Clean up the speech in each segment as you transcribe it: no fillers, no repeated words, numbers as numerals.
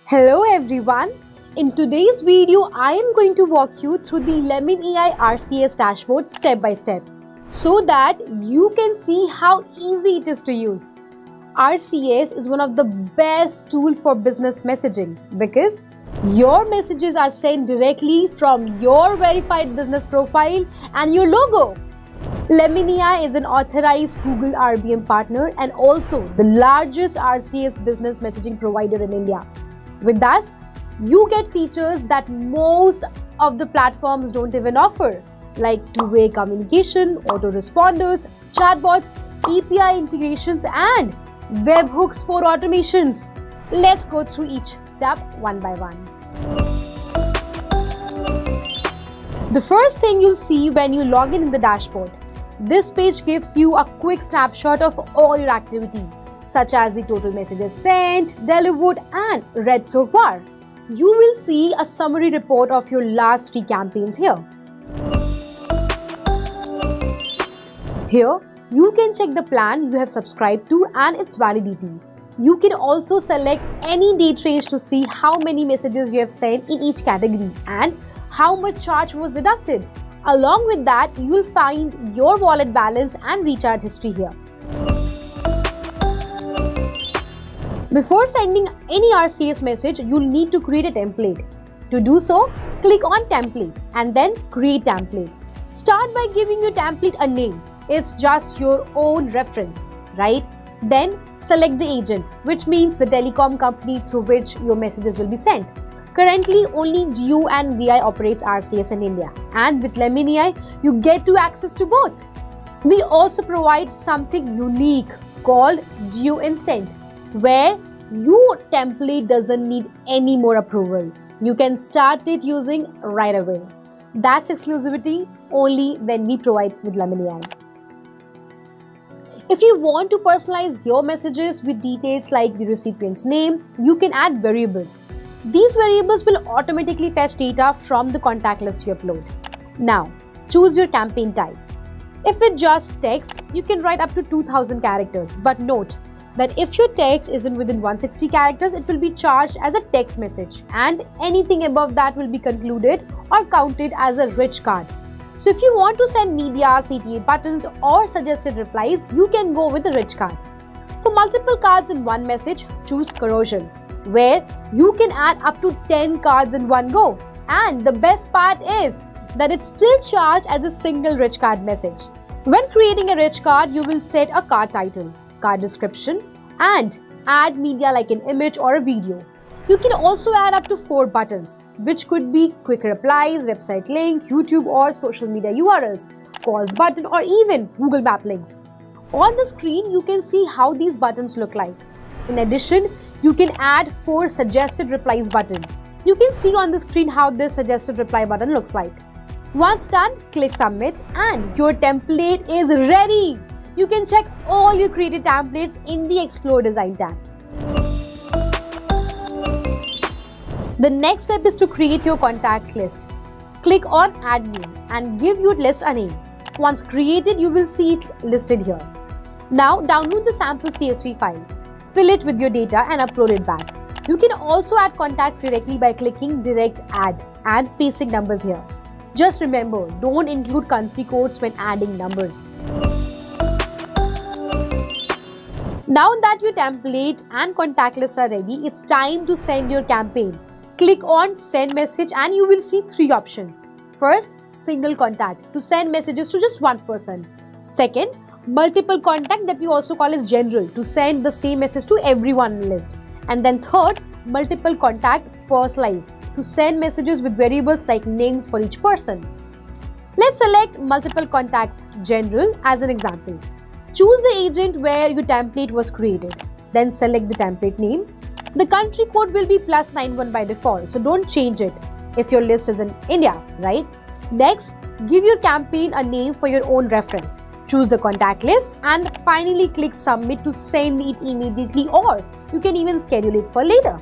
Hello everyone. In today's video, I am going to walk you through the Lemon AI RCS dashboard step by step so that you can see how easy it is to use. RCS is one of the best tools for business messaging because your messages are sent directly from your verified business profile and your logo. Lemon AI is an authorized Google RBM partner and also the largest RCS business messaging provider in India. With us, you get features that most of the platforms don't even offer, like two-way communication, autoresponders, chatbots, API integrations, and webhooks for automations. Let's go through each step one by one. The first thing you'll see when you log in the dashboard. This page gives you a quick snapshot of all your activity, such as the total messages sent, delivered, and read so far. You will see a summary report of your last 3 campaigns here. Here, you can check the plan you have subscribed to and its validity. You can also select any date range to see how many messages you have sent in each category and how much charge was deducted. Along with that, you will find your wallet balance and recharge history here. Before sending any RCS message, you'll need to create a template. To do so, click on Template and then Create Template. Start by giving your template a name. It's just your own reference, right? Then select the agent, which means the telecom company through which your messages will be sent. Currently, only Jio and Vi operates RCS in India, and with Lemon AI, you get to access to both. We also provide something unique called Jio Instant, where your template doesn't need any more approval. You can start it using right away. That's exclusivity only when we provide with Lemon AI. If you want to personalize your messages with details like the recipient's name, you can add variables. These variables will automatically fetch data from the contact list you upload. Now, choose your campaign type. If it's just text, you can write up to 2000 characters, but note that if your text isn't within 160 characters, it will be charged as a text message, and anything above that will be concluded or counted as a rich card. So if you want to send media, CTA buttons or suggested replies, you can go with a rich card. For multiple cards in one message, choose corrosion, where you can add up to 10 cards in one go. And the best part is that it's still charged as a single rich card message. When creating a rich card, you will set a card title, card description, and add media like an image or a video. You can also add up to 4 buttons, which could be quick replies, website link, YouTube or social media URLs, calls button, or even Google Map links. On the screen, you can see how these buttons look like. In addition, you can add 4 suggested replies button. You can see on the screen how this suggested reply button looks like. Once done, click submit and your template is ready. You can check all your created templates in the Explore Design tab. The next step is to create your contact list. Click on Add New and give your list a name. Once created, you will see it listed here. Now download the sample CSV file. Fill it with your data and upload it back. You can also add contacts directly by clicking Direct Add and pasting numbers here. Just remember, don't include country codes when adding numbers. Now that your template and contact lists are ready, it's time to send your campaign. Click on Send Message and you will see 3 options. First, single contact to send messages to just one person. Second, multiple contact that we also call as general to send the same message to everyone in the list. And then third, multiple contact personalized to send messages with variables like names for each person. Let's select multiple contacts general as an example. Choose the agent where your template was created. Then select the template name. The country code will be +91 by default, so don't change it if your list is in India, right? Next, give your campaign a name for your own reference. Choose the contact list and finally click submit to send it immediately, or you can even schedule it for later.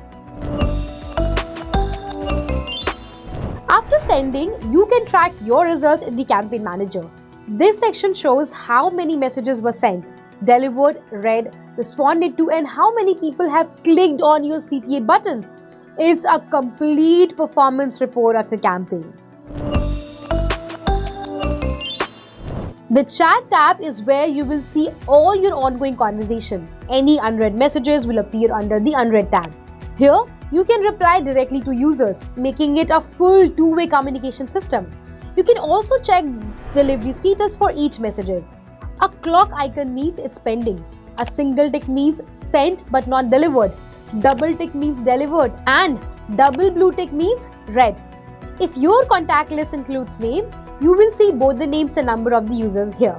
After sending, you can track your results in the campaign manager. This section shows how many messages were sent, delivered, read, responded to, and how many people have clicked on your CTA buttons. It's a complete performance report of your campaign. The chat tab is where you will see all your ongoing conversation. Any unread messages will appear under the unread tab. Here, you can reply directly to users, making it a full two-way communication system. You can also check delivery status for each messages. A clock icon means it's pending. A single tick means sent but not delivered. Double tick means delivered, and double blue tick means read. If your contact list includes name, you will see both the names and number of the users here.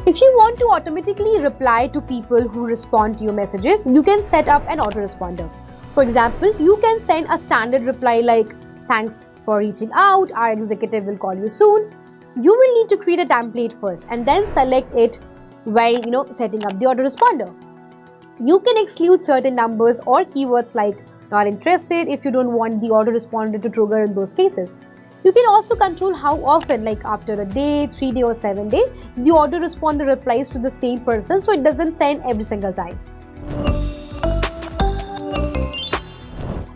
If you want to automatically reply to people who respond to your messages, you can set up an autoresponder. For example, you can send a standard reply like, "Thanks for reaching out, our executive will call you soon." You will need to create a template first and then select it while setting up the autoresponder. You can exclude certain numbers or keywords like "not interested" if you don't want the autoresponder to trigger in those cases. You can also control how often, like after a day, 3 day or 7 day, the autoresponder replies to the same person so it doesn't send every single time.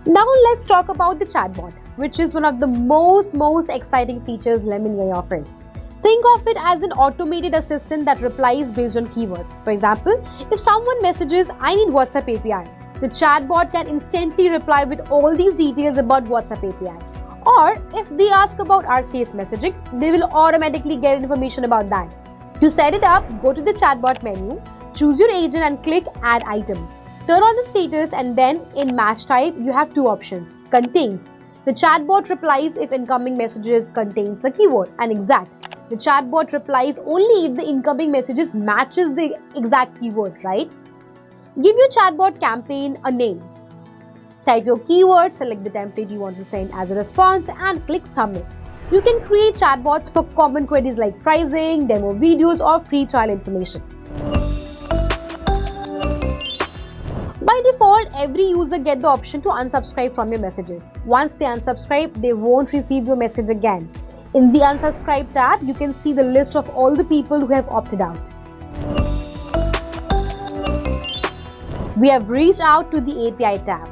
Now let's talk about the chatbot, which is one of the most exciting features Lemon AI offers. Think of it as an automated assistant that replies based on keywords. For example, if someone messages, "I need WhatsApp API," the chatbot can instantly reply with all these details about WhatsApp API. Or if they ask about RCS messaging, they will automatically get information about that. To set it up, go to the chatbot menu, choose your agent and click Add Item. Turn on the status and then in match type, you have two options. Contains. The chatbot replies if incoming messages contains the keyword, and exact. The chatbot replies only if the incoming messages matches the exact keyword, right? Give your chatbot campaign a name. Type your keyword, select the template you want to send as a response and click Submit. You can create chatbots for common queries like pricing, demo videos or free trial information. By default, every user gets the option to unsubscribe from your messages. Once they unsubscribe, they won't receive your message again. In the Unsubscribe tab, you can see the list of all the people who have opted out. We have reached out to the API tab.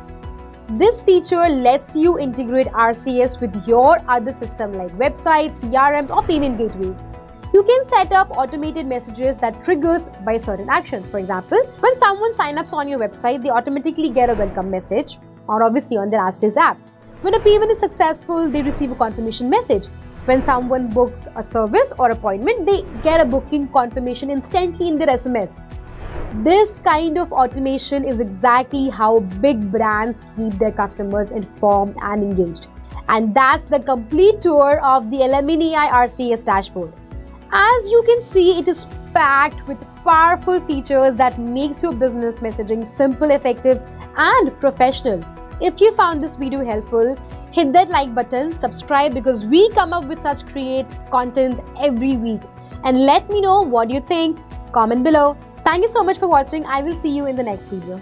This feature lets you integrate RCS with your other system like websites, CRM or payment gateways. You can set up automated messages that triggers by certain actions. For example, when someone signs up on your website, they automatically get a welcome message, or obviously on their RCS app. When a payment is successful, they receive a confirmation message. When someone books a service or appointment, they get a booking confirmation instantly in their SMS. This kind of automation is exactly how big brands keep their customers informed and engaged. And that's the complete tour of the Lemon AI RCS dashboard. As you can see, it is packed with powerful features that makes your business messaging simple, effective, and professional. If you found this video helpful, hit that like button, subscribe because we come up with such great content every week. And let me know what you think. Comment below. Thank you so much for watching. I will see you in the next video.